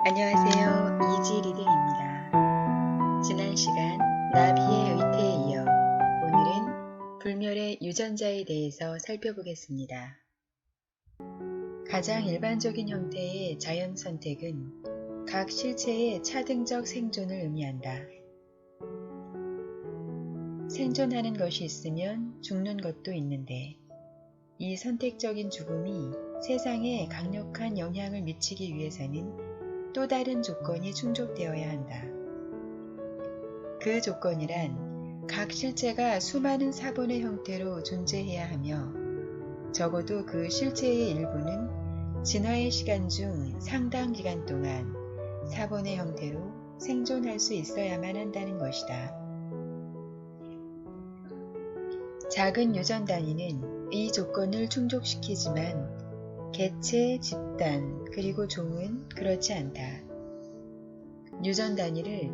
안녕하세요. 이지리딩입니다. 지난 시간 나비의 의태에 이어 오늘은 불멸의 유전자에 대해서 살펴보겠습니다. 가장 일반적인 형태의 자연 선택은 각 실체의 차등적 생존을 의미한다. 생존하는 것이 있으면 죽는 것도 있는데 이 선택적인 죽음이 세상에 강력한 영향을 미치기 위해서는 또 다른 조건이 충족되어야 한다. 그 조건이란 각 실체가 수많은 사본의 형태로 존재해야 하며 적어도 그 실체의 일부는 진화의 시간 중 상당 기간 동안 사본의 형태로 생존할 수 있어야만 한다는 것이다. 작은 유전 단위는 이 조건을 충족시키지만 개체, 집단, 그리고 종은 그렇지 않다. 유전 단위를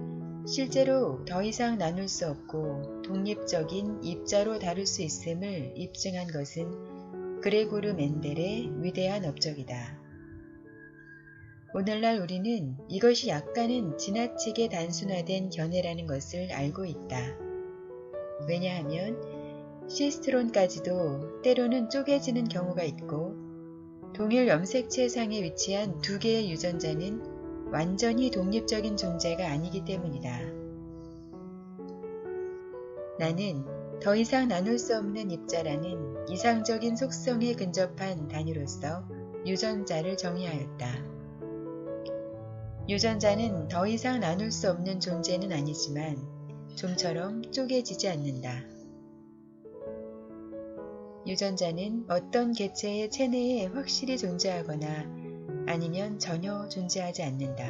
실제로 더 이상 나눌 수 없고 독립적인 입자로 다룰 수 있음을 입증한 것은 그레고르 멘델의 위대한 업적이다. 오늘날 우리는 이것이 약간은 지나치게 단순화된 견해라는 것을 알고 있다. 왜냐하면 시스트론까지도 때로는 쪼개지는 경우가 있고 동일 염색체상에 위치한 두 개의 유전자는 완전히 독립적인 존재가 아니기 때문이다. 나는 더 이상 나눌 수 없는 입자라는 이상적인 속성에 근접한 단위로서 유전자를 정의하였다. 유전자는 더 이상 나눌 수 없는 존재는 아니지만 좀처럼 쪼개지지 않는다. 유전자는 어떤 개체의 체내에 확실히 존재하거나 아니면 전혀 존재하지 않는다.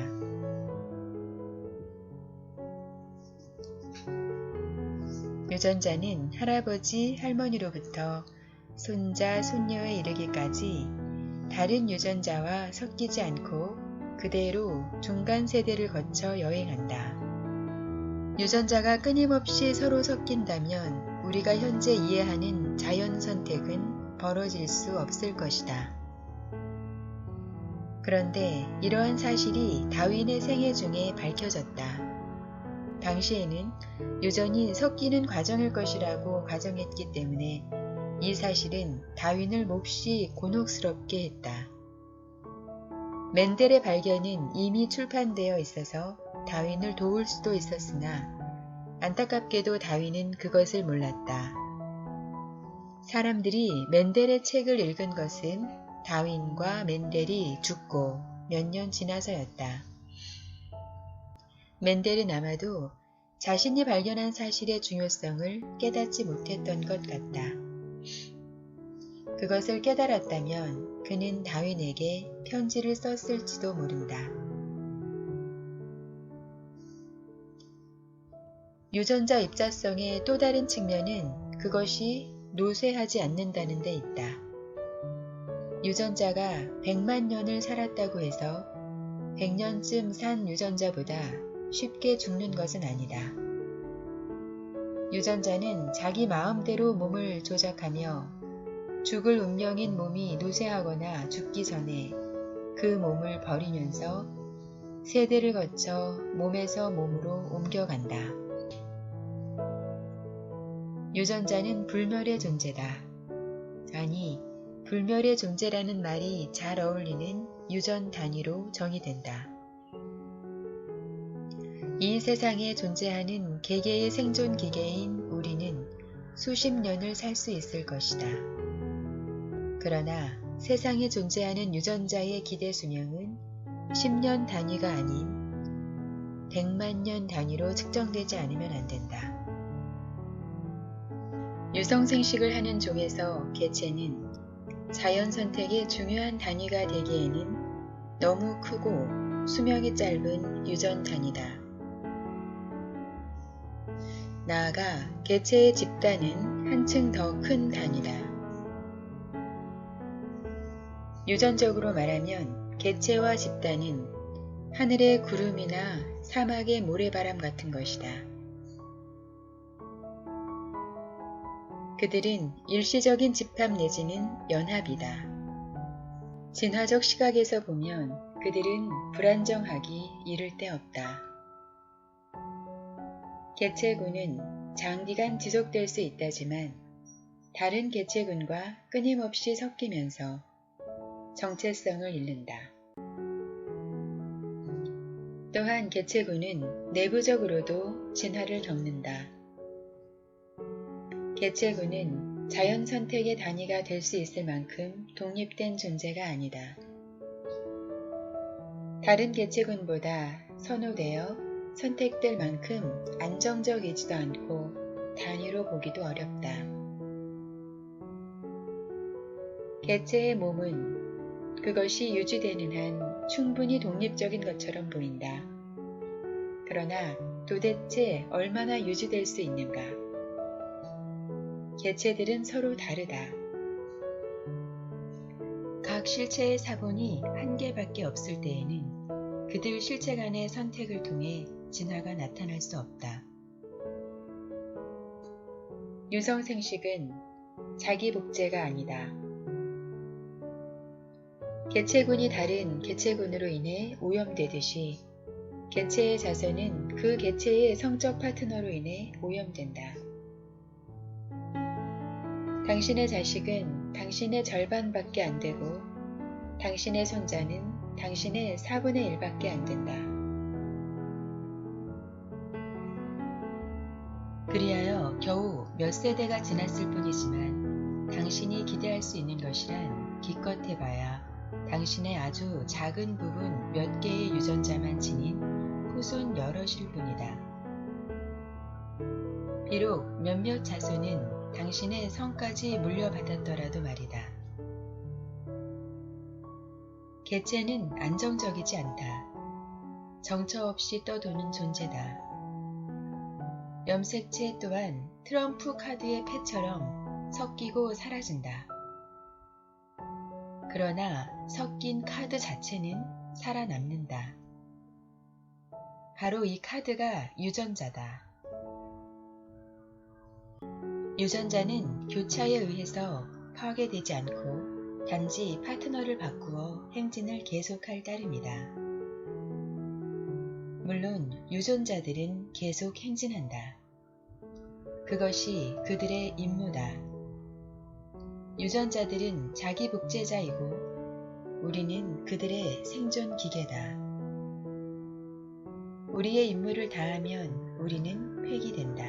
유전자는 할아버지, 할머니로부터 손자, 손녀에 이르기까지 다른 유전자와 섞이지 않고 그대로 중간 세대를 거쳐 여행한다. 유전자가 끊임없이 서로 섞인다면 우리가 현재 이해하는 자연 선택은 벌어질 수 없을 것이다. 그런데 이러한 사실이 다윈의 생애 중에 밝혀졌다. 당시에는 유전이 섞이는 과정일 것이라고 가정했기 때문에 이 사실은 다윈을 몹시 곤혹스럽게 했다. 멘델의 발견은 이미 출판되어 있어서 다윈을 도울 수도 있었으나 안타깝게도 다윈은 그것을 몰랐다. 사람들이 멘델의 책을 읽은 것은 다윈과 멘델이 죽고 몇 년 지나서였다. 멘델은 아마도 자신이 발견한 사실의 중요성을 깨닫지 못했던 것 같다. 그것을 깨달았다면 그는 다윈에게 편지를 썼을지도 모른다. 유전자 입자성의 또 다른 측면은 그것이 노쇠하지 않는다는 데 있다. 유전자가 100만 년을 살았다고 해서 100년쯤 산 유전자보다 쉽게 죽는 것은 아니다. 유전자는 자기 마음대로 몸을 조작하며 죽을 운명인 몸이 노쇠하거나 죽기 전에 그 몸을 버리면서 세대를 거쳐 몸에서 몸으로 옮겨간다. 유전자는 불멸의 존재다. 아니, 불멸의 존재라는 말이 잘 어울리는 유전 단위로 정의된다. 이 세상에 존재하는 개개의 생존 기계인 우리는 수십 년을 살 수 있을 것이다. 그러나 세상에 존재하는 유전자의 기대 수명은 10년 단위가 아닌 100만 년 단위로 측정되지 않으면 안 된다. 유성생식을 하는 종에서 개체는 자연 선택의 중요한 단위가 되기에는 너무 크고 수명이 짧은 유전 단위다. 나아가 개체의 집단은 한층 더 큰 단위다. 유전적으로 말하면 개체와 집단은 하늘의 구름이나 사막의 모래바람 같은 것이다. 그들은 일시적인 집합 내지는 연합이다. 진화적 시각에서 보면 그들은 불안정하기 이를 데 없다. 개체군은 장기간 지속될 수 있다지만 다른 개체군과 끊임없이 섞이면서 정체성을 잃는다. 또한 개체군은 내부적으로도 진화를 겪는다. 개체군은 자연 선택의 단위가 될 수 있을 만큼 독립된 존재가 아니다. 다른 개체군보다 선호되어 선택될 만큼 안정적이지도 않고 단위로 보기도 어렵다. 개체의 몸은 그것이 유지되는 한 충분히 독립적인 것처럼 보인다. 그러나 도대체 얼마나 유지될 수 있는가? 개체들은 서로 다르다. 각 실체의 사본이 한 개밖에 없을 때에는 그들 실체 간의 선택을 통해 진화가 나타날 수 없다. 유성생식은 자기 복제가 아니다. 개체군이 다른 개체군으로 인해 오염되듯이 개체의 자손은 그 개체의 성적 파트너로 인해 오염된다. 당신의 자식은 당신의 절반밖에 안 되고 당신의 손자는 당신의 4분의 1밖에 안 된다. 그리하여 겨우 몇 세대가 지났을 뿐이지만 당신이 기대할 수 있는 것이란 기껏 해봐야 당신의 아주 작은 부분 몇 개의 유전자만 지닌 후손 여럿일 뿐이다. 비록 몇몇 자손은 당신의 성까지 물려받았더라도 말이다. 개체는 안정적이지 않다. 정처 없이 떠도는 존재다. 염색체 또한 트럼프 카드의 패처럼 섞이고 사라진다. 그러나 섞인 카드 자체는 살아남는다. 바로 이 카드가 유전자다. 유전자는 교차에 의해서 파괴되지 않고 단지 파트너를 바꾸어 행진을 계속할 따름이다. 물론 유전자들은 계속 행진한다. 그것이 그들의 임무다. 유전자들은 자기 복제자이고 우리는 그들의 생존 기계다. 우리의 임무를 다하면 우리는 폐기된다.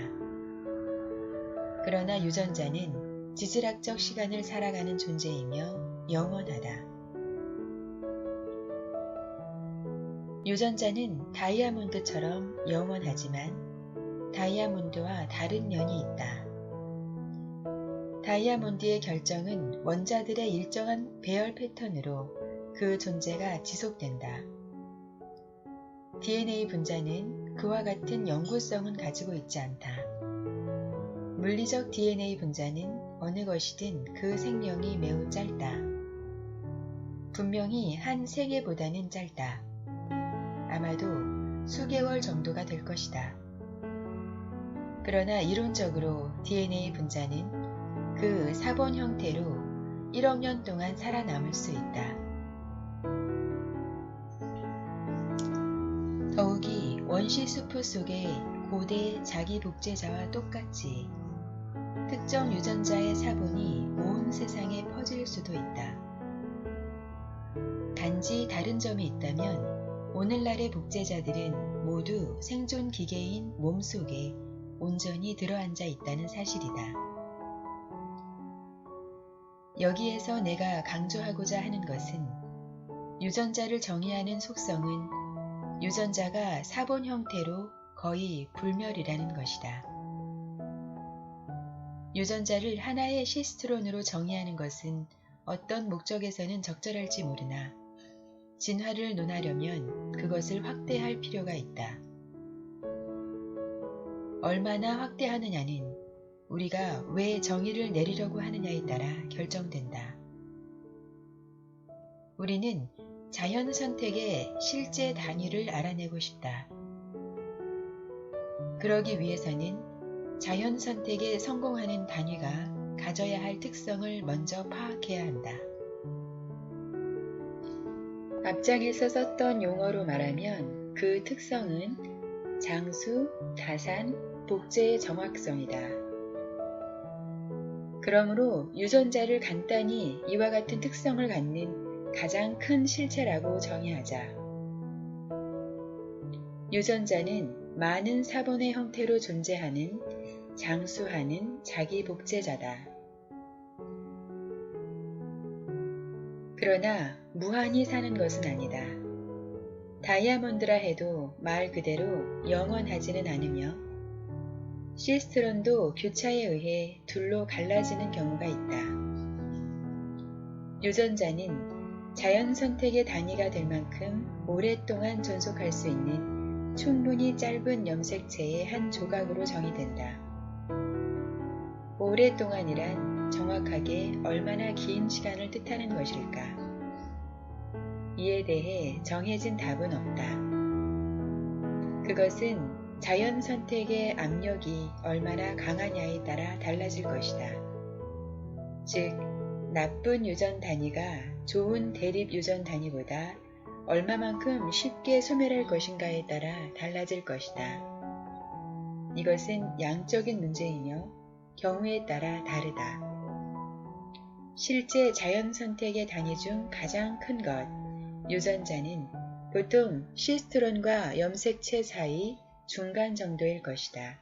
그러나 유전자는 지질학적 시간을 살아가는 존재이며 영원하다. 유전자는 다이아몬드처럼 영원하지만 다이아몬드와 다른 면이 있다. 다이아몬드의 결정은 원자들의 일정한 배열 패턴으로 그 존재가 지속된다. DNA 분자는 그와 같은 영구성은 가지고 있지 않다. 물리적 DNA 분자는 어느 것이든 그 생명이 매우 짧다. 분명히 한 세계보다는 짧다. 아마도 수개월 정도가 될 것이다. 그러나 이론적으로 DNA 분자는 그 사본 형태로 1억 년 동안 살아남을 수 있다. 더욱이 원시수프 속의 고대 자기 복제자와 똑같이 특정 유전자의 사본이 온 세상에 퍼질 수도 있다. 단지 다른 점이 있다면 오늘날의 복제자들은 모두 생존 기계인 몸속에 온전히 들어앉아 있다는 사실이다. 여기에서 내가 강조하고자 하는 것은 유전자를 정의하는 속성은 유전자가 사본 형태로 거의 불멸이라는 것이다. 유전자를 하나의 시스트론으로 정의하는 것은 어떤 목적에서는 적절할지 모르나 진화를 논하려면 그것을 확대할 필요가 있다. 얼마나 확대하느냐는 우리가 왜 정의를 내리려고 하느냐에 따라 결정된다. 우리는 자연 선택의 실제 단위를 알아내고 싶다. 그러기 위해서는 자연 선택에 성공하는 단위가 가져야 할 특성을 먼저 파악해야 한다. 앞장에서 썼던 용어로 말하면 그 특성은 장수, 타산, 복제의 정확성이다. 그러므로 유전자를 간단히 이와 같은 특성을 갖는 가장 큰 실체라고 정의하자. 유전자는 많은 사본의 형태로 존재하는 장수하는 자기 복제자다. 그러나 무한히 사는 것은 아니다. 다이아몬드라 해도 말 그대로 영원하지는 않으며 시스트론도 교차에 의해 둘로 갈라지는 경우가 있다. 유전자는 자연 선택의 단위가 될 만큼 오랫동안 존속할 수 있는 충분히 짧은 염색체의 한 조각으로 정의된다. 오랫동안이란 정확하게 얼마나 긴 시간을 뜻하는 것일까? 이에 대해 정해진 답은 없다. 그것은 자연 선택의 압력이 얼마나 강하냐에 따라 달라질 것이다. 즉, 나쁜 유전 단위가 좋은 대립 유전 단위보다 얼마만큼 쉽게 소멸할 것인가에 따라 달라질 것이다. 이것은 양적인 문제이며 경우에 따라 다르다. 실제 자연 선택의 단위 중 가장 큰 것, 유전자는 보통 시스트론과 염색체 사이 중간 정도일 것이다.